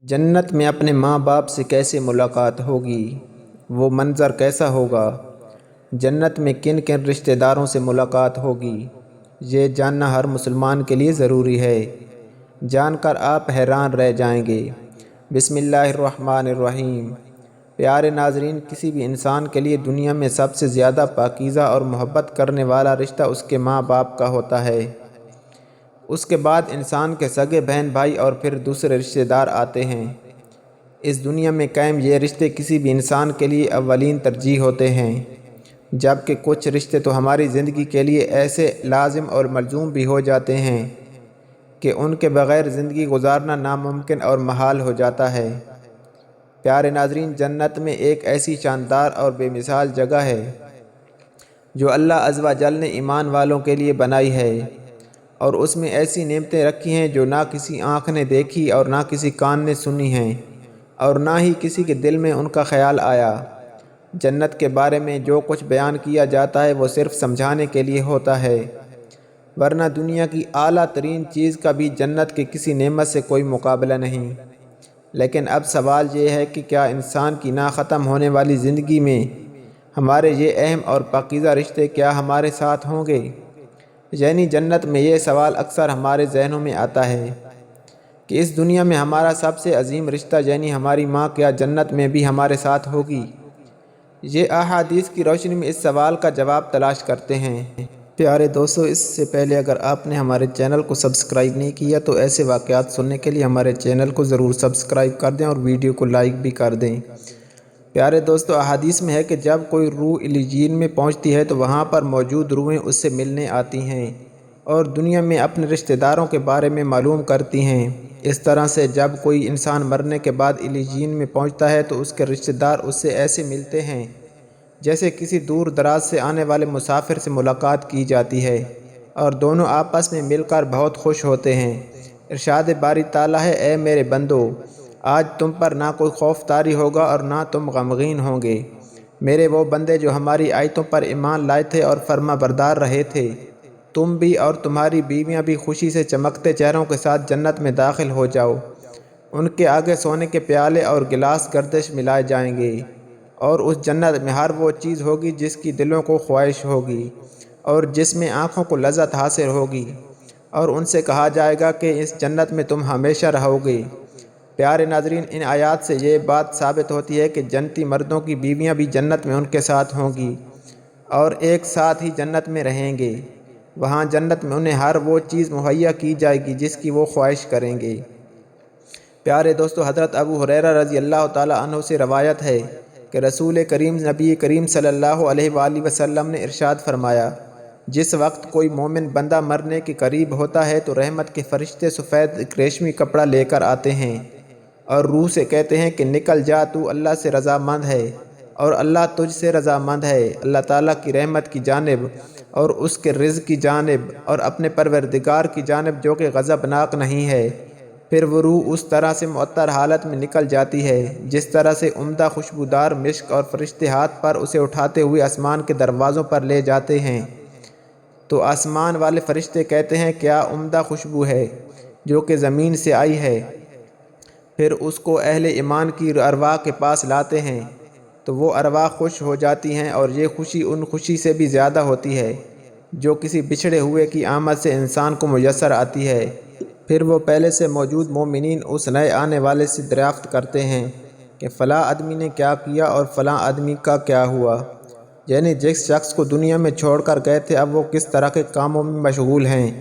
جنت میں اپنے ماں باپ سے کیسے ملاقات ہوگی؟ وہ منظر کیسا ہوگا؟ جنت میں کن کن رشتہ داروں سے ملاقات ہوگی؟ یہ جاننا ہر مسلمان کے لیے ضروری ہے۔ جان کر آپ حیران رہ جائیں گے۔ بسم اللہ الرحمن الرحیم۔ پیارے ناظرین، کسی بھی انسان کے لیے دنیا میں سب سے زیادہ پاکیزہ اور محبت کرنے والا رشتہ اس کے ماں باپ کا ہوتا ہے۔ اس کے بعد انسان کے سگے بہن بھائی اور پھر دوسرے رشتہ دار آتے ہیں۔ اس دنیا میں قائم یہ رشتے کسی بھی انسان کے لیے اولین ترجیح ہوتے ہیں، جبکہ کچھ رشتے تو ہماری زندگی کے لیے ایسے لازم اور ملزوم بھی ہو جاتے ہیں کہ ان کے بغیر زندگی گزارنا ناممکن اور محال ہو جاتا ہے۔ پیارے ناظرین، جنت میں ایک ایسی شاندار اور بے مثال جگہ ہے جو اللہ عز و جل نے ایمان والوں کے لیے بنائی ہے، اور اس میں ایسی نعمتیں رکھی ہیں جو نہ کسی آنکھ نے دیکھی اور نہ کسی کان نے سنی ہیں، اور نہ ہی کسی کے دل میں ان کا خیال آیا۔ جنت کے بارے میں جو کچھ بیان کیا جاتا ہے وہ صرف سمجھانے کے لیے ہوتا ہے، ورنہ دنیا کی اعلیٰ ترین چیز کا بھی جنت کی کسی نعمت سے کوئی مقابلہ نہیں۔ لیکن اب سوال یہ ہے کہ کیا انسان کی نہ ختم ہونے والی زندگی میں ہمارے یہ اہم اور پاکیزہ رشتے کیا ہمارے ساتھ ہوں گے؟ یعنی جنت میں یہ سوال اکثر ہمارے ذہنوں میں آتا ہے کہ اس دنیا میں ہمارا سب سے عظیم رشتہ یعنی ہماری ماں کیا جنت میں بھی ہمارے ساتھ ہوگی؟ یہ احادیث کی روشنی میں اس سوال کا جواب تلاش کرتے ہیں۔ پیارے دوستو، اس سے پہلے اگر آپ نے ہمارے چینل کو سبسکرائب نہیں کیا تو ایسے واقعات سننے کے لیے ہمارے چینل کو ضرور سبسکرائب کر دیں اور ویڈیو کو لائک بھی کر دیں۔ پیارے دوستو، احادیث میں ہے کہ جب کوئی روح علیجین میں پہنچتی ہے تو وہاں پر موجود روحیں اس سے ملنے آتی ہیں اور دنیا میں اپنے رشتہ داروں کے بارے میں معلوم کرتی ہیں۔ اس طرح سے جب کوئی انسان مرنے کے بعد علیجین میں پہنچتا ہے تو اس کے رشتہ دار اس سے ایسے ملتے ہیں جیسے کسی دور دراز سے آنے والے مسافر سے ملاقات کی جاتی ہے، اور دونوں آپس میں مل کر بہت خوش ہوتے ہیں۔ ارشاد باری تعالیٰ ہے، اے میرے بندو، آج تم پر نہ کوئی خوف طاری ہوگا اور نہ تم غمگین ہوں گے۔ میرے وہ بندے جو ہماری آیتوں پر ایمان لائے تھے اور فرما بردار رہے تھے، تم بھی اور تمہاری بیویاں بھی خوشی سے چمکتے چہروں کے ساتھ جنت میں داخل ہو جاؤ۔ ان کے آگے سونے کے پیالے اور گلاس گردش ملائے جائیں گے، اور اس جنت میں ہر وہ چیز ہوگی جس کی دلوں کو خواہش ہوگی اور جس میں آنکھوں کو لذت حاصل ہوگی، اور ان سے کہا جائے گا کہ اس جنت میں تم ہمیشہ رہو گے۔ پیارے ناظرین، ان آیات سے یہ بات ثابت ہوتی ہے کہ جنتی مردوں کی بیویاں بھی جنت میں ان کے ساتھ ہوں گی اور ایک ساتھ ہی جنت میں رہیں گے۔ وہاں جنت میں انہیں ہر وہ چیز مہیا کی جائے گی جس کی وہ خواہش کریں گے۔ پیارے دوستو، حضرت ابو ہریرہ رضی اللہ تعالیٰ عنہ سے روایت ہے کہ رسول کریم نبی کریم صلی اللہ علیہ وآلہ وسلم نے ارشاد فرمایا، جس وقت کوئی مومن بندہ مرنے کے قریب ہوتا ہے تو رحمت کے فرشتے سفید ریشمی کپڑا لے کر آتے ہیں اور روح سے کہتے ہیں کہ نکل جا، تو اللہ سے رضا مند ہے اور اللہ تجھ سے رضا مند ہے، اللہ تعالیٰ کی رحمت کی جانب اور اس کے رزق کی جانب اور اپنے پروردگار کی جانب جو کہ غضبناک نہیں ہے۔ پھر وہ روح اس طرح سے معطر حالت میں نکل جاتی ہے جس طرح سے عمدہ خوشبودار مشک، اور فرشتے ہاتھ پر اسے اٹھاتے ہوئے آسمان کے دروازوں پر لے جاتے ہیں تو آسمان والے فرشتے کہتے ہیں، کیا عمدہ خوشبو ہے جو کہ زمین سے آئی ہے۔ پھر اس کو اہل ایمان کی ارواح کے پاس لاتے ہیں تو وہ ارواح خوش ہو جاتی ہیں، اور یہ خوشی ان خوشی سے بھی زیادہ ہوتی ہے جو کسی بچھڑے ہوئے کی آمد سے انسان کو میسر آتی ہے۔ پھر وہ پہلے سے موجود مومنین اس نئے آنے والے سے دریافت کرتے ہیں کہ فلاں آدمی نے کیا کیا اور فلاں آدمی کا کیا ہوا، یعنی جس شخص کو دنیا میں چھوڑ کر گئے تھے اب وہ کس طرح کے کاموں میں مشغول ہیں۔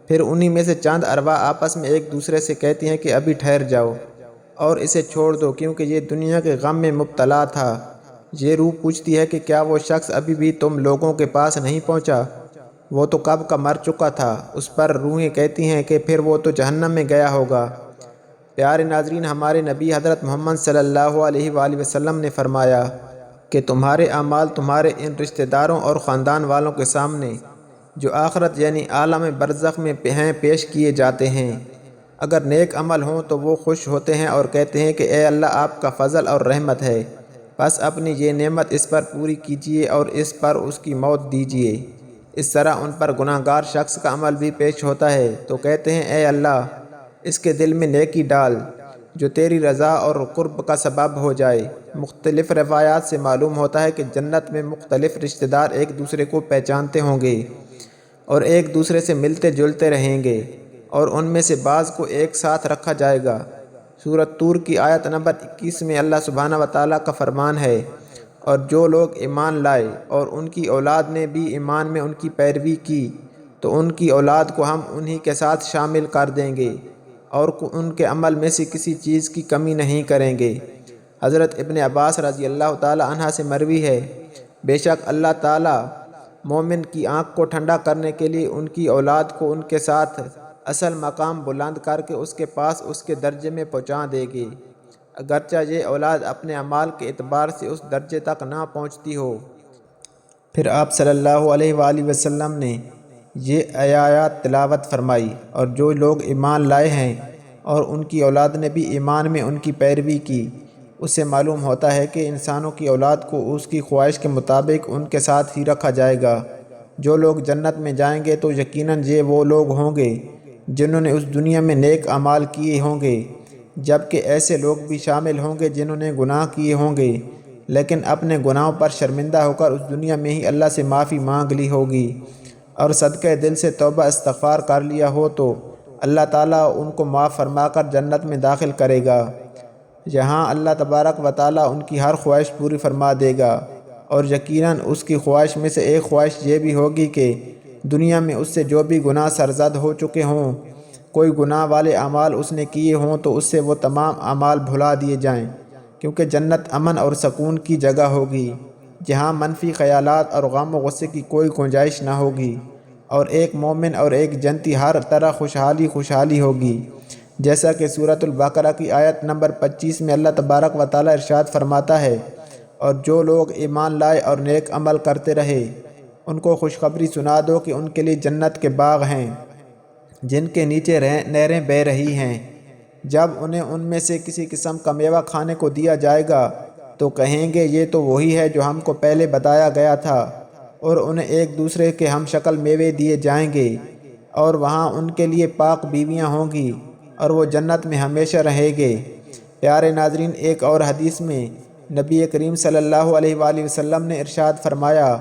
پھر انہی میں سے چند ارواح آپس میں ایک دوسرے سے کہتی ہیں کہ ابھی ٹھہر جاؤ اور اسے چھوڑ دو کیونکہ یہ دنیا کے غم میں مبتلا تھا۔ یہ روح پوچھتی ہے کہ کیا وہ شخص ابھی بھی تم لوگوں کے پاس نہیں پہنچا؟ وہ تو کب کا مر چکا تھا۔ اس پر روحیں کہتی ہیں کہ پھر وہ تو جہنم میں گیا ہوگا۔ پیارے ناظرین، ہمارے نبی حضرت محمد صلی اللہ علیہ وآلہ وسلم نے فرمایا کہ تمہارے اعمال تمہارے ان رشتہ داروں اور خاندان والوں کے سامنے جو آخرت یعنی عالم برزخ میں ہیں پیش کیے جاتے ہیں۔ اگر نیک عمل ہوں تو وہ خوش ہوتے ہیں اور کہتے ہیں کہ اے اللہ، آپ کا فضل اور رحمت ہے، بس اپنی یہ نعمت اس پر پوری کیجیے اور اس پر اس کی موت دیجیے۔ اس طرح ان پر گناہ گار شخص کا عمل بھی پیش ہوتا ہے تو کہتے ہیں، اے اللہ، اس کے دل میں نیکی ڈال جو تیری رضا اور قرب کا سبب ہو جائے۔ مختلف روایات سے معلوم ہوتا ہے کہ جنت میں مختلف رشتہ دار ایک دوسرے کو پہچانتے ہوں گے اور ایک دوسرے سے ملتے جلتے رہیں گے، اور ان میں سے بعض کو ایک ساتھ رکھا جائے گا۔ سورۃ طور کی آیت نمبر 21 میں اللہ سبحانہ و تعالیٰ کا فرمان ہے، اور جو لوگ ایمان لائے اور ان کی اولاد نے بھی ایمان میں ان کی پیروی کی تو ان کی اولاد کو ہم انہی کے ساتھ شامل کر دیں گے اور ان کے عمل میں سے کسی چیز کی کمی نہیں کریں گے۔ حضرت ابن عباس رضی اللہ تعالی عنہ سے مروی ہے، بے شک اللہ تعالیٰ مومن کی آنکھ کو ٹھنڈا کرنے کے لیے ان کی اولاد کو ان کے ساتھ اصل مقام بلند کر کے اس کے پاس اس کے درجے میں پہنچا دے گے، اگرچہ یہ اولاد اپنے اعمال کے اعتبار سے اس درجے تک نہ پہنچتی ہو۔ پھر آپ صلی اللہ علیہ وآلہ وسلم نے یہ آیات تلاوت فرمائی، اور جو لوگ ایمان لائے ہیں اور ان کی اولاد نے بھی ایمان میں ان کی پیروی کی، اس سے معلوم ہوتا ہے کہ انسانوں کی اولاد کو اس کی خواہش کے مطابق ان کے ساتھ ہی رکھا جائے گا۔ جو لوگ جنت میں جائیں گے تو یقیناً یہ وہ لوگ ہوں گے جنہوں نے اس دنیا میں نیک اعمال کیے ہوں گے، جبکہ ایسے لوگ بھی شامل ہوں گے جنہوں نے گناہ کیے ہوں گے لیکن اپنے گناہوں پر شرمندہ ہو کر اس دنیا میں ہی اللہ سے معافی مانگ لی ہوگی اور صدقہ دل سے توبہ استغفار کر لیا ہو تو اللہ تعالیٰ ان کو معاف فرما کر جنت میں داخل کرے گا۔ یہاں اللہ تبارک و تعالیٰ ان کی ہر خواہش پوری فرما دے گا، اور یقیناً اس کی خواہش میں سے ایک خواہش یہ بھی ہوگی کہ دنیا میں اس سے جو بھی گناہ سرزد ہو چکے ہوں، کوئی گناہ والے اعمال اس نے کیے ہوں تو اس سے وہ تمام اعمال بھلا دیے جائیں، کیونکہ جنت امن اور سکون کی جگہ ہوگی جہاں منفی خیالات اور غم و غصے کی کوئی گنجائش نہ ہوگی، اور ایک مومن اور ایک جنتی ہر طرح خوشحالی ہوگی، جیسا کہ سورۃ البقرہ کی آیت نمبر 25 میں اللہ تبارک و تعالیٰ ارشاد فرماتا ہے، اور جو لوگ ایمان لائے اور نیک عمل کرتے رہے ان کو خوشخبری سنا دو کہ ان کے لیے جنت کے باغ ہیں جن کے نیچے نہریں بہہ رہی ہیں۔ جب انہیں ان میں سے کسی قسم کا میوہ کھانے کو دیا جائے گا تو کہیں گے یہ تو وہی ہے جو ہم کو پہلے بتایا گیا تھا، اور انہیں ایک دوسرے کے ہم شکل میوے دیے جائیں گے، اور وہاں ان کے لیے پاک بیویاں ہوں گی اور وہ جنت میں ہمیشہ رہیں گے۔ پیارے ناظرین، ایک اور حدیث میں نبی کریم صلی اللہ علیہ وآلہ وسلم نے ارشاد فرمایا،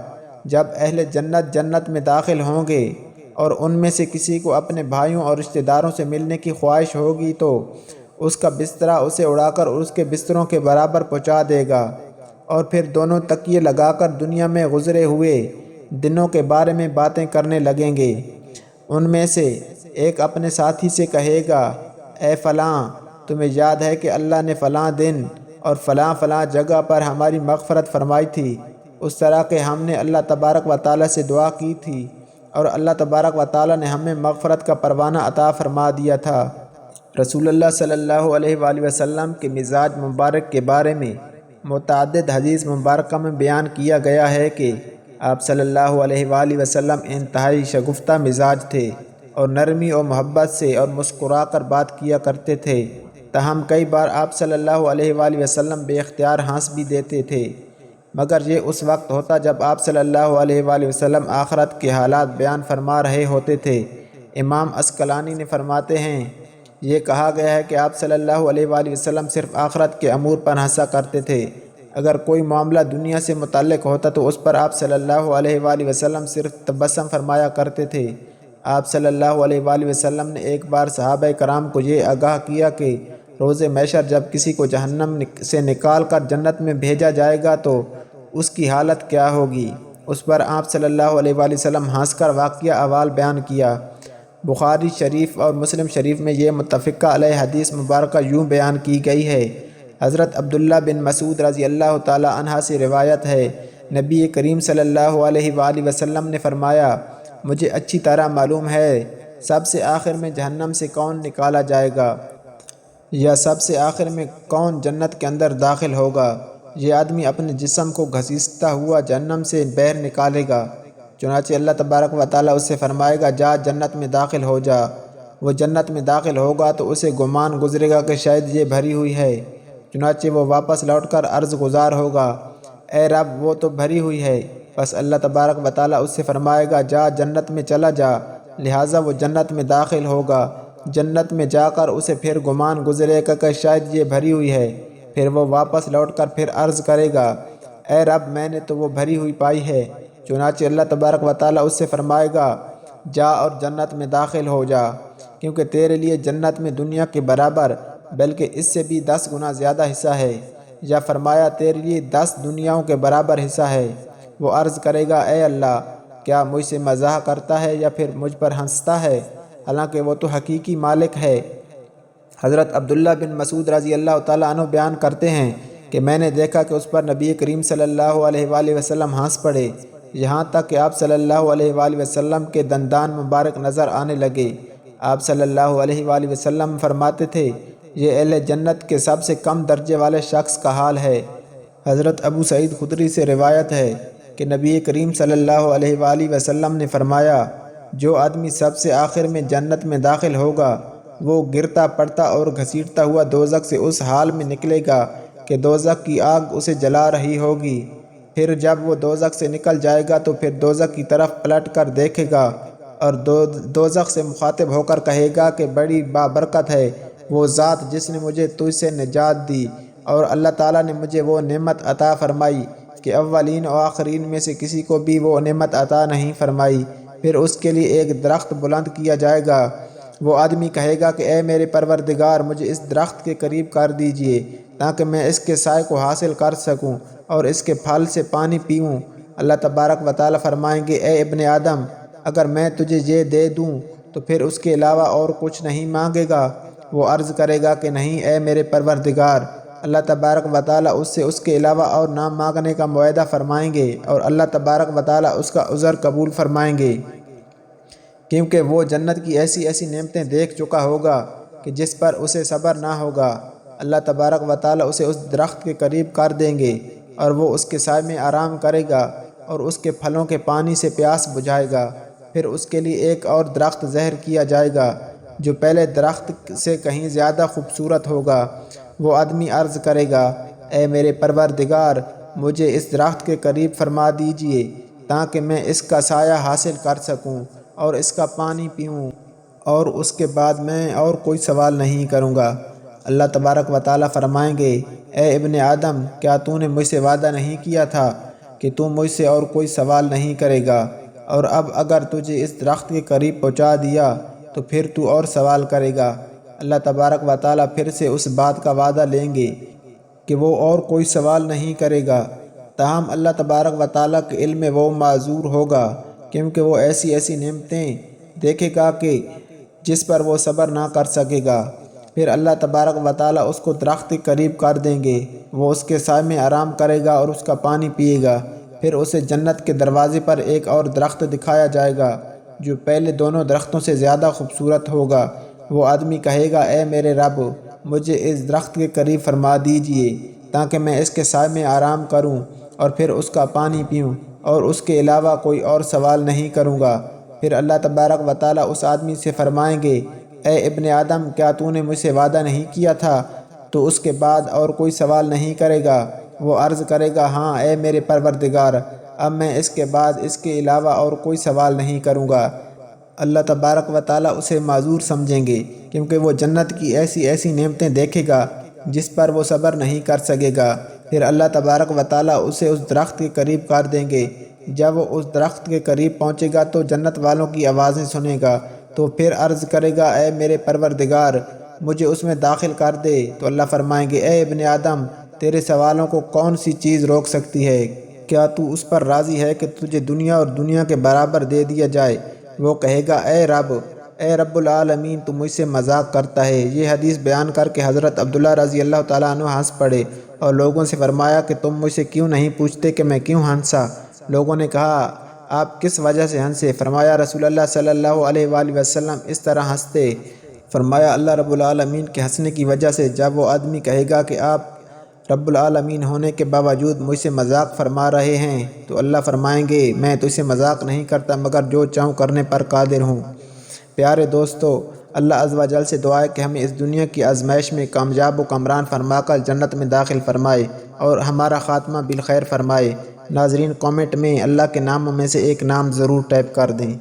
جب اہل جنت جنت میں داخل ہوں گے اور ان میں سے کسی کو اپنے بھائیوں اور رشتہ داروں سے ملنے کی خواہش ہوگی تو اس کا بسترا اسے اڑا کر اس کے بستروں کے برابر پہنچا دے گا، اور پھر دونوں تکیے لگا کر دنیا میں گزرے ہوئے دنوں کے بارے میں باتیں کرنے لگیں گے۔ ان میں سے ایک اپنے ساتھی سے کہے گا، اے فلاں، تمہیں یاد ہے کہ اللہ نے فلاں دن اور فلاں جگہ پر ہماری مغفرت فرمائی تھی، اس طرح کہ ہم نے اللہ تبارک و تعالیٰ سے دعا کی تھی اور اللہ تبارک و تعالیٰ نے ہمیں مغفرت کا پروانہ عطا فرما دیا تھا۔ رسول اللہ صلی اللہ علیہ وآلہ وسلم کے مزاج مبارک کے بارے میں متعدد حدیث مبارکہ میں بیان کیا گیا ہے کہ آپ صلی اللہ علیہ وآلہ وسلم انتہائی شگفتہ مزاج تھے اور نرمی اور محبت سے اور مسکرا کر بات کیا کرتے تھے، تاہم کئی بار آپ صلی اللہ علیہ وآلہ وسلم بے اختیار ہنس بھی دیتے تھے، مگر یہ اس وقت ہوتا جب آپ صلی اللہ علیہ وآلہ وسلم آخرت کے حالات بیان فرما رہے ہوتے تھے۔ امام عسقلانی نے فرماتے ہیں، یہ کہا گیا ہے کہ آپ صلی اللہ علیہ وآلہ وسلم صرف آخرت کے امور پر ہنسا کرتے تھے، اگر کوئی معاملہ دنیا سے متعلق ہوتا تو اس پر آپ صلی اللہ علیہ وآلہ وسلم صرف تبسم فرمایا کرتے تھے۔ آپ صلی اللہ علیہ وآلہ وسلم نے ایک بار صحابہ کرام کو یہ آگاہ کیا کہ روز محشر جب کسی کو جہنم سے نکال کر جنت میں بھیجا جائے گا تو اس کی حالت کیا ہوگی؟ اس پر آپ صلی اللہ علیہ وآلہ وسلم ہنس کر واقعہ احوال بیان کیا۔ بخاری شریف اور مسلم شریف میں یہ متفقہ علیہ حدیث مبارکہ یوں بیان کی گئی ہے، حضرت عبداللہ بن مسعود رضی اللہ تعالی عنہ سے روایت ہے، نبی کریم صلی اللہ علیہ وآلہ وسلم نے فرمایا، مجھے اچھی طرح معلوم ہے سب سے آخر میں جہنم سے کون نکالا جائے گا، یا سب سے آخر میں کون جنت کے اندر داخل ہوگا۔ یہ آدمی اپنے جسم کو گھسیٹتا ہوا جہنم سے باہر نکالے گا، چنانچہ اللہ تبارک و تعالیٰ اس سے فرمائے گا، جا جنت میں داخل ہو جا۔ وہ جنت میں داخل ہوگا تو اسے گمان گزرے گا کہ شاید یہ بھری ہوئی ہے، چنانچہ وہ واپس لوٹ کر عرض گزار ہوگا، اے رب وہ تو بھری ہوئی ہے، بس اللہ تبارک و تعالیٰ اس سے فرمائے گا، جا جنت میں چلا جا، لہٰذا وہ جنت میں داخل ہوگا۔ جنت میں جا کر اسے پھر گمان گزرے گا کہ شاید یہ بھری ہوئی ہے، پھر وہ واپس لوٹ کر پھر عرض کرے گا اے رب میں نے تو وہ بھری ہوئی پائی ہے۔ چنانچہ اللہ تبارک و تعالیٰ اس سے فرمائے گا جا اور جنت میں داخل ہو جا، کیونکہ تیرے لیے جنت میں دنیا کے برابر بلکہ اس سے بھی 10 گنا زیادہ حصہ ہے، یا فرمایا تیرے لیے 10 دنیاؤں کے برابر حصہ ہے۔ وہ عرض کرے گا اے اللہ کیا مجھ سے مزاح کرتا ہے یا پھر مجھ پر ہنستا ہے، حالانکہ وہ تو حقیقی مالک ہے۔ حضرت عبداللہ بن مسعود رضی اللہ تعالیٰ عنہ بیان کرتے ہیں کہ میں نے دیکھا کہ اس پر نبی کریم صلی اللہ علیہ وآلہ وسلم ہنس پڑے، یہاں تک کہ آپ صلی اللہ علیہ وآلہ وسلم کے دندان مبارک نظر آنے لگے۔ آپ صلی اللہ علیہ وآلہ وسلم فرماتے تھے یہ اہل جنت کے سب سے کم درجے والے شخص کا حال ہے۔ حضرت ابو سعید خدری سے روایت ہے کہ نبی کریم صلی اللہ علیہ وآلہ وسلم نے فرمایا جو آدمی سب سے آخر میں جنت میں داخل ہوگا وہ گرتا پڑتا اور گھسیٹتا ہوا دوزخ سے اس حال میں نکلے گا کہ دوزخ کی آگ اسے جلا رہی ہوگی۔ پھر جب وہ دوزخ سے نکل جائے گا تو پھر دوزخ کی طرف پلٹ کر دیکھے گا اور دوزخ سے مخاطب ہو کر کہے گا کہ بڑی بابرکت ہے وہ ذات جس نے مجھے تجھ سے نجات دی، اور اللہ تعالیٰ نے مجھے وہ نعمت عطا فرمائی کہ اولین و آخرین میں سے کسی کو بھی وہ نعمت عطا نہیں فرمائی۔ پھر اس کے لیے ایک درخت بلند کیا جائے گا، وہ آدمی کہے گا کہ اے میرے پروردگار مجھے اس درخت کے قریب کر دیجئے تاکہ میں اس کے سائے کو حاصل کر سکوں اور اس کے پھل سے پانی پیوں۔ اللہ تبارک و تعالیٰ فرمائیں گے اے ابن آدم اگر میں تجھے یہ دے دوں تو پھر اس کے علاوہ اور کچھ نہیں مانگے گا؟ وہ عرض کرے گا کہ نہیں اے میرے پروردگار۔ اللہ تبارک و تعالیٰ اس سے اس کے علاوہ اور نہ مانگنے کا معاہدہ فرمائیں گے اور اللہ تبارک و تعالیٰ اس کا عذر قبول فرمائیں گے، کیونکہ وہ جنت کی ایسی ایسی نعمتیں دیکھ چکا ہوگا کہ جس پر اسے صبر نہ ہوگا۔ اللہ تبارک و تعالیٰ اسے اس درخت کے قریب کر دیں گے اور وہ اس کے سائے میں آرام کرے گا اور اس کے پھلوں کے پانی سے پیاس بجھائے گا۔ پھر اس کے لیے ایک اور درخت ظاہر کیا جائے گا جو پہلے درخت سے کہیں زیادہ خوبصورت ہوگا۔ وہ آدمی عرض کرے گا اے میرے پروردگار مجھے اس درخت کے قریب فرما دیجئے تاکہ میں اس کا سایہ حاصل کر سکوں اور اس کا پانی پیوں، اور اس کے بعد میں اور کوئی سوال نہیں کروں گا۔ اللہ تبارک و تعالیٰ فرمائیں گے اے ابن آدم کیا تو نے مجھ سے وعدہ نہیں کیا تھا کہ تو مجھ سے اور کوئی سوال نہیں کرے گا، اور اب اگر تجھے اس درخت کے قریب پہنچا دیا تو پھر تو اور سوال کرے گا۔ اللہ تبارک و تعالیٰ پھر سے اس بات کا وعدہ لیں گے کہ وہ اور کوئی سوال نہیں کرے گا، تاہم اللہ تبارک و تعالیٰ کے علم میں وہ معذور ہوگا کیونکہ وہ ایسی ایسی نعمتیں دیکھے گا کہ جس پر وہ صبر نہ کر سکے گا۔ پھر اللہ تبارک و تعالیٰ اس کو درخت کے قریب کر دیں گے، وہ اس کے سائے میں آرام کرے گا اور اس کا پانی پیے گا۔ پھر اسے جنت کے دروازے پر ایک اور درخت دکھایا جائے گا جو پہلے دونوں درختوں سے زیادہ خوبصورت ہوگا۔ وہ آدمی کہے گا اے میرے رب مجھے اس درخت کے قریب فرما دیجئے تاکہ میں اس کے سائے میں آرام کروں اور پھر اس کا پانی پیوں اور اس کے علاوہ کوئی اور سوال نہیں کروں گا۔ پھر اللہ تبارک و تعالیٰ اس آدمی سے فرمائیں گے اے ابن آدم کیا تو نے مجھ سے وعدہ نہیں کیا تھا تو اس کے بعد اور کوئی سوال نہیں کرے گا؟ وہ عرض کرے گا ہاں اے میرے پروردگار اب میں اس کے بعد اس کے علاوہ اور کوئی سوال نہیں کروں گا۔ اللہ تبارک و تعالیٰ اسے معذور سمجھیں گے کیونکہ وہ جنت کی ایسی ایسی نعمتیں دیکھے گا جس پر وہ صبر نہیں کر سکے گا۔ پھر اللہ تبارک و تعالیٰ اسے اس درخت کے قریب کر دیں گے۔ جب وہ اس درخت کے قریب پہنچے گا تو جنت والوں کی آوازیں سنے گا، تو پھر عرض کرے گا اے میرے پروردگار مجھے اس میں داخل کر دے۔ تو اللہ فرمائیں گے اے ابن آدم تیرے سوالوں کو کون سی چیز روک سکتی ہے؟ کیا تو اس پر راضی ہے کہ تجھے دنیا اور دنیا کے برابر دے دیا جائے؟ وہ کہے گا اے رب العالمین تو مجھ سے مذاق کرتا ہے۔ یہ حدیث بیان کر کے حضرت عبداللہ رضی اللہ تعالیٰ عنہ ہنس پڑے اور لوگوں سے فرمایا کہ تم مجھ سے کیوں نہیں پوچھتے کہ میں کیوں ہنسا؟ لوگوں نے کہا آپ کس وجہ سے ہنسے؟ فرمایا رسول اللہ صلی اللہ علیہ وآلہ وسلم اس طرح ہنستے۔ فرمایا اللہ رب العالمین کے ہنسنے کی وجہ سے جب وہ آدمی کہے گا کہ آپ رب العالمین ہونے کے باوجود مجھ سے مذاق فرما رہے ہیں تو اللہ فرمائیں گے میں تو اسے مذاق نہیں کرتا مگر جو چاہوں کرنے پر قادر ہوں۔ پیارے دوستو اللہ عز و جل سے دعا ہے کہ ہمیں اس دنیا کی آزمائش میں کامیاب و کامران فرما کر جنت میں داخل فرمائے اور ہمارا خاتمہ بالخیر فرمائے۔ ناظرین کامنٹ میں اللہ کے ناموں میں سے ایک نام ضرور ٹائپ کر دیں۔